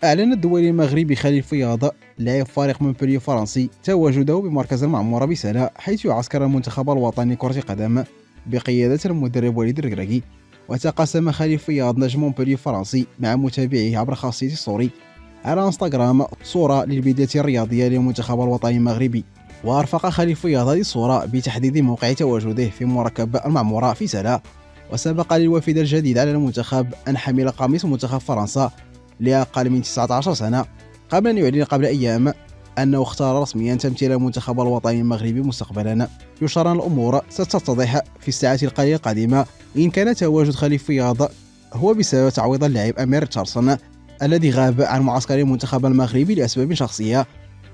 أعلن الدولي المغربي خليل فياض لاعب فريق مونبولييه الفرنسي تواجده بمركز المعمورة بسلا، حيث يعسكر المنتخب الوطني لكرة القدم بقيادة المدرب وليد الركراكي. وتقاسم خليل فياض نجم مونبولييه الفرنسي مع متابعيه عبر خاصية ستوري على انستغرام صورة للبداية الرياضية للمنتخب الوطني المغربي. وأرفق خليل فياض هذه الصورة بتحديد موقع تواجده في مركب المعمورة في سلا. وسبق للوافد الجديد على المنتخب أن حمل قميص منتخب فرنسا لأقل من 19 سنة، قبل أن يعلن قبل أيام أنه اختار رسميا تمثيل المنتخب الوطني المغربي مستقبلا. يشار أن الأمور ستتضح في الساعات القليلة القادمة إن كان تواجد خليل فياض هو بسبب تعويض اللاعب أمير تشارلسون الذي غاب عن معسكر المنتخب المغربي لأسباب شخصية،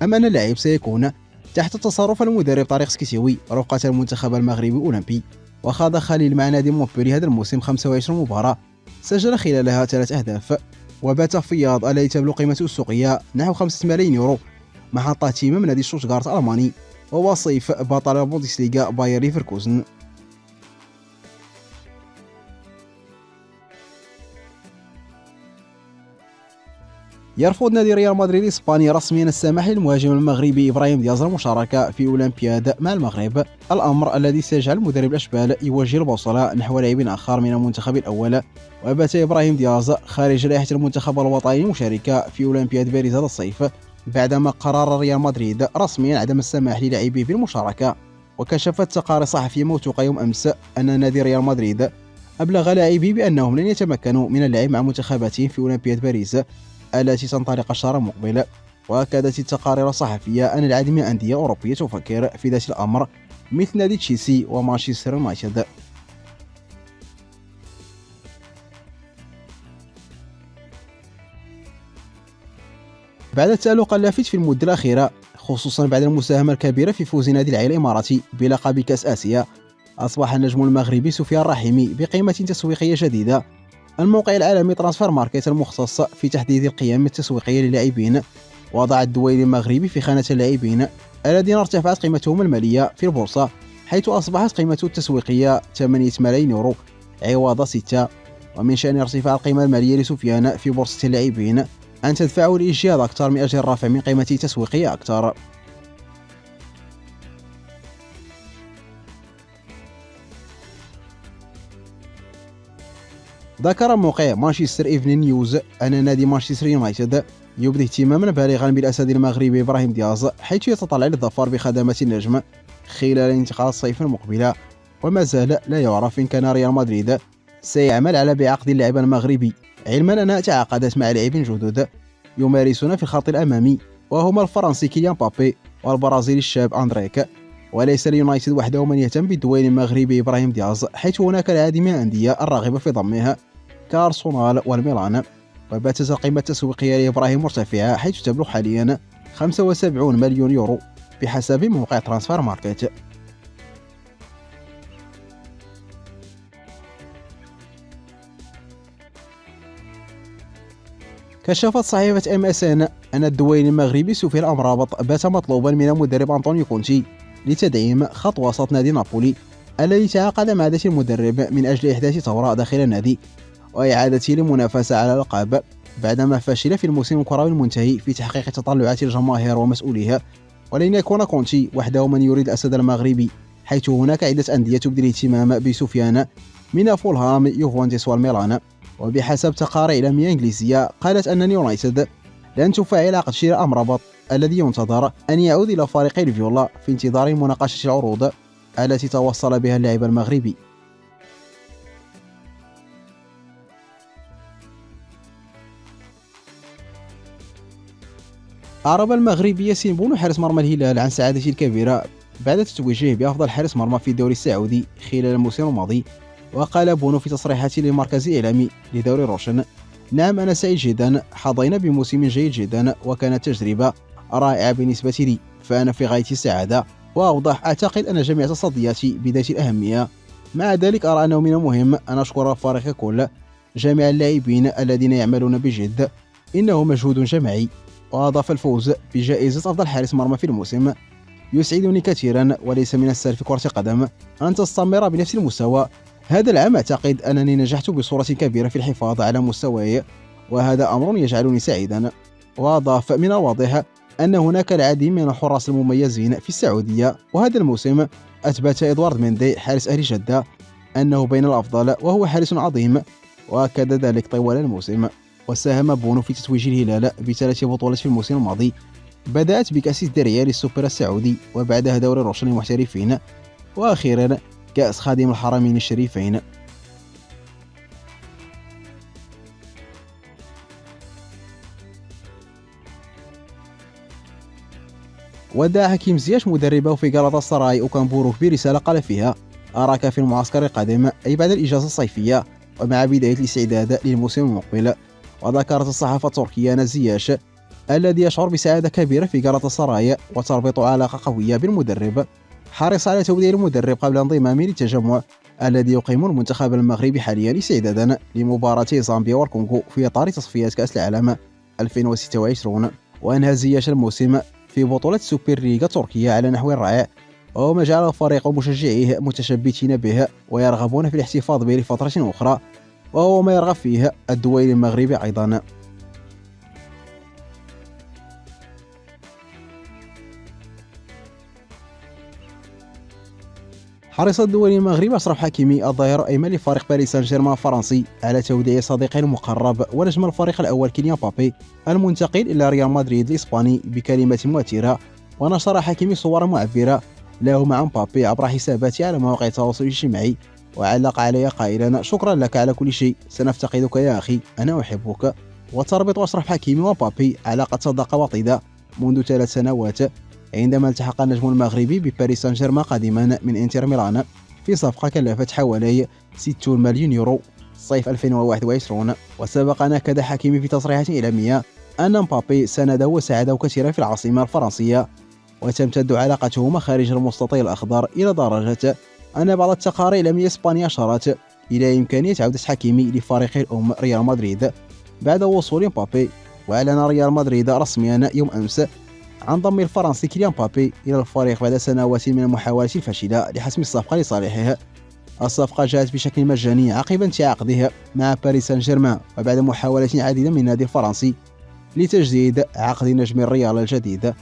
أما أن اللاعب سيكون تحت تصرف المدرب طارق سكيتيوي رفقة المنتخب المغربي أولمبي. وخاض خليل مع نادي مونبولي هذا الموسم 25 مباراة، سجل خلالها 3 أهداف. وبات فياض الذي تبلغ قيمته السوقية نحو 5 ملايين يورو محطة اهتمام نادي شتوتغارت الألماني ووصيف بطل البوندسليغا باير ليفركوزن. يرفض نادي ريال مدريد الإسباني رسميا السماح للمهاجم المغربي إبراهيم دياز المشاركة في أولمبياد مع المغرب، الأمر الذي سيجعل مدرب الأشبال يوجه البوصلة نحو لاعب آخر من المنتخب الأول. وبات إبراهيم دياز خارج لائحة المنتخب الوطني المشاركة في أولمبياد باريس هذا الصيف بعدما قرر ريال مدريد رسميا عدم السماح للاعبيه بالمشاركة. وكشفت تقارير صحفية موثوقة يوم أمس أن نادي ريال مدريد أبلغ لاعبيه بأنهم لن يتمكنوا من اللعب مع منتخباتهم في أولمبياد باريس التي تنطلق الشهر المقبل. وأكدت التقارير الصحفية أن العديد من الأندية الأوروبية تفكر في ذات الأمر مثل نادي تشيلسي ومانشستر يونايتد. بعد التألق اللافت في المدة الأخيرة، خصوصا بعد المساهمة الكبيرة في فوز نادي العائلة الإماراتي بلقب كأس آسيا، أصبح النجم المغربي سفيان الرحيمي بقيمة تسويقية جديدة. الموقع العالمي ترانسفير ماركت المختص في تحديد القيم التسويقية للاعبين وضع الدولي المغربي في خانة اللاعبين الذين ارتفعت قيمتهم المالية في البورصة، حيث أصبحت قيمته التسويقية 8 ملايين يورو عوض 6. ومن شأن ارتفاع القيمة المالية لسفيان في بورصة اللاعبين أن تدفعه لإجهاض أكثر من أجل الرفع من قيمته التسويقية أكثر. ذكر موقع مانشستر ايفنينغ نيوز أن نادي مانشستر يونايتد يبدي اهتماما بالغا بالأسد المغربي إبراهيم دياز، حيث يتطلع للظفر بخدمات النجم خلال انتقال الصيف المقبلة. وما زال لا يعرف إن كان ريال مدريد سيعمل على بيع عقد اللاعب المغربي، علما أنها تعاقدت مع لاعبين جدد يمارسون في الخط الأمامي وهما الفرنسي كيليان بابي والبرازيلي الشاب أندريك. وليس اليونايتد وحده من يهتم بالدويل المغربي إبراهيم دياز، حيث هناك العديد من الأندية الراغبة في ضمها كأرسنال والميلان. وباتت القيمة التسويقية لإبراهيم مرتفعة، حيث تبلغ حاليا 75 مليون يورو بحسب موقع ترانسفير ماركت. كشفت صحيفة MSN أن الدويل المغربي سفيان الأمرابط بات مطلوبا من المدرب أنطونيو كونتي لتدعيم خط وسط نادي نابولي الذي تعاقد مع ذات المدرب من أجل إحداث ثورة داخل النادي وإعادته للمنافسة على الألقاب بعدما فشل في الموسم الكروي المنتهي في تحقيق تطلعات الجماهير ومسؤوليها. ولن يكون كونتي وحده من يريد الأسد المغربي، حيث هناك عدة أندية تبدي الاهتمام بسفيان من فولهام، يوفنتوس والميلان. وبحسب تقارير إعلامية إنجليزية قالت أن يونايتد لن تفعل عقد شراء أمرابط الذي ينتظر أن يعود إلى فريق الفيولا في انتظار مناقشة العروض التي توصل بها اللاعب المغربي. أعرب المغربي ياسين بونو حارس مرمى الهلال عن سعادته الكبيرة بعد تتويجه بأفضل حارس مرمى في الدوري السعودي خلال الموسم الماضي. وقال بونو في تصريحاته للمركز الإعلامي لدوري روشن: نعم، أنا سعيد جدا، حظينا بموسم جيد جدا وكانت تجربة رائعة بالنسبة لي، فأنا في غاية السعادة. وأوضح: أعتقد أن جميع تصدياتي بذات الأهمية، مع ذلك أرى أنه من المهم أن أشكر الفريق ككل، جميع اللاعبين الذين يعملون بجد، إنه مجهود جماعي. وأضاف: الفوز بجائزة أفضل حارس مرمى في الموسم يسعدني كثيرا، وليس من السهل في كرة القدم أن تستمر بنفس المستوى. هذا العام أعتقد أنني نجحت بصورة كبيرة في الحفاظ على مستواي وهذا أمر يجعلني سعيدا. وأضاف: من الواضح أن هناك العديد من الحراس المميزين في السعودية، وهذا الموسم أثبت إدوارد ميندي حارس أهل جدة أنه بين الأفضل، وهو حارس عظيم، وأكد ذلك طوال الموسم. وساهم بونو في تتويج الهلال ب3 بطولات في الموسم الماضي، بدأت بكأس الدرع للسوبر السعودي، وبعدها دوري روشن المحترفين، وأخيرا كأس خادم الحرمين الشريفين. ودع حكيم زياش مدربه في غلطة سراي أوكامبورو برسالة قال فيها: أراك في المعسكر القادم، أي بعد الإجازة الصيفية ومع بداية الاستعداد للموسم المقبل. وذكرت الصحافة التركية أن زياش الذي يشعر بسعادة كبيرة في غلطة سراي وتربط علاقة قوية بالمدرب، حرص على توديع المدرب قبل انضمامه للتجمع الذي يقيم المنتخب المغربي حاليا استعدادا لمباراتي زامبيا والكونغو في إطار تصفيات كأس العالم 2026. وأنهى زياش الموسم في بطولة سوبر ليغا تركيا على نحو رائع، وما جعل الفريق ومشجعيه متشبتين به ويرغبون في الاحتفاظ به لفترة أخرى، وهو ما يرغب فيه الدولي المغربي أيضا. حرص الدولي المغربي أشرف حكيمي الظهير الأيمن لفريق باريس سان جيرمان الفرنسي على توديع صديقه المقرب ونجم الفريق الأول كيليان مبابي المنتقل إلى ريال مدريد الإسباني بكلمة مؤثرة. ونشر حكيمي صورا معبرة له مع مبابي عبر حساباته على مواقع التواصل الاجتماعي، وعلق عليها قائلا: شكرا لك على كل شيء، سنفتقدك يا أخي، أنا أحبك. وتربط أشرف حكيمي ومبابي علاقة صداقة وطيدة منذ 3 سنوات، عندما التحق النجم المغربي بباريس سان جيرمان قادما من انتر ميلان في صفقة كلفت حوالي 60 مليون يورو صيف 2021. وسبق أن أكد حكيمي في تصريحات إعلامية أن مبابي سانده وساعده كثيرا في العاصمة الفرنسية، وتمتد علاقتهما خارج المستطيل الأخضر إلى درجة أن بعض التقارير الإعلامية الإسبانية أشارت إلى إمكانية عودة حكيمي لفريقه الأم ريال مدريد بعد وصول مبابي. وأعلن ريال مدريد رسميا يوم أمس عن ضم الفرنسي كيليان مبابي إلى الفريق بعد سنوات من المحاولات الفاشلة لحسم الصفقة لصالحه. الصفقة جاءت بشكل مجاني عقب انتهاء عقدها مع باريس سان جيرمان، وبعد محاولات عديدة من النادي الفرنسي لتجديد عقد نجم الريال الجديد.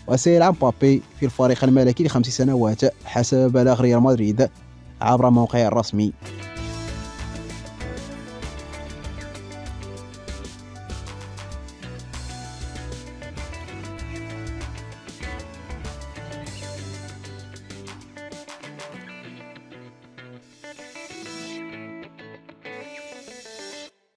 وسيلعب مبابي في الفريق الملكي ل5 سنوات حسب بلاغ ريال مدريد عبر موقعه الرسمي.